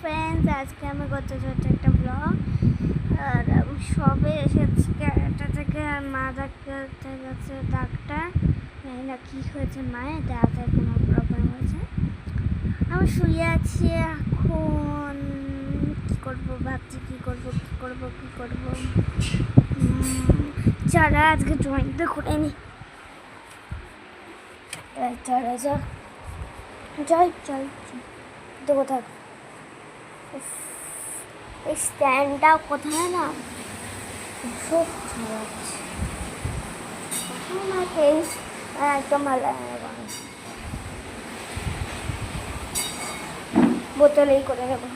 Friends, আজকে আমি করতে চলছি একটা ব্লগ। আর আমি সবে এসেছি ক্যারাটা থেকে, আর মা ডাক্তার গেছে ডাক্তার, জানি না কী হয়েছে মায়ের, দাঁতে কোনো প্রবলেম হয়েছে। আমি শুয়ে আছি এখন, কী করবো ভাবছি, কী করবো চলো আজকে ড্রয়িংটা করে নি। চলো চল তো কোথায় এই স্ট্যান্ডটা কোথায় না সব ছড়াচ্ছে আমাকে, একদম ভালো লাগে। বোতলেই করে নেবো।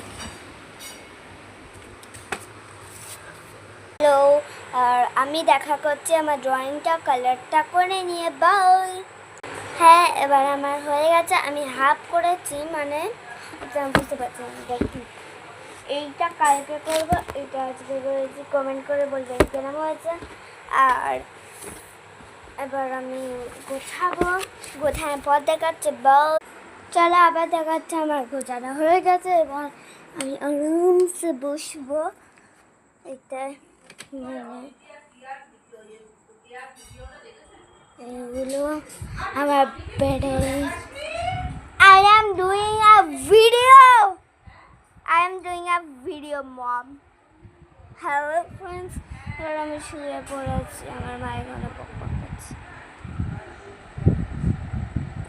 হ্যালো, আর আমি দেখা করছি আমার ড্রয়িংটা কালারটা করে নিয়ে বাই। হ্যাঁ, এবার আমার হয়ে গেছে, আমি হাফ করেছি, মানে বুঝতে পারছি না। দেখি এইটা কালকে করবো, এটা আজকে করেছি, কমেন্ট করে বলবেন কেমন হয়েছে। আর এবার আমি গোছাবো, গোছানোর পর দেখাচ্ছে বাউ। চলো আবার দেখাচ্ছে আমার গোছানো হয়ে গেছে, এবার আমি আরামসে বসবো। এটা এগুলো আমার বেডে। I am doing a video, mom. Hello friends, এবার আমি শুয়ে পড়েছি, আমার মায়ের ঘরে পকপক করছে।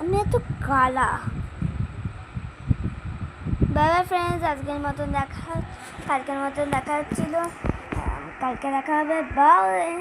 আমি এত কালা। বাই ফ্রেন্ডস, কালকের মতন দেখা হচ্ছিল, কালকে দেখা হবে, বাই।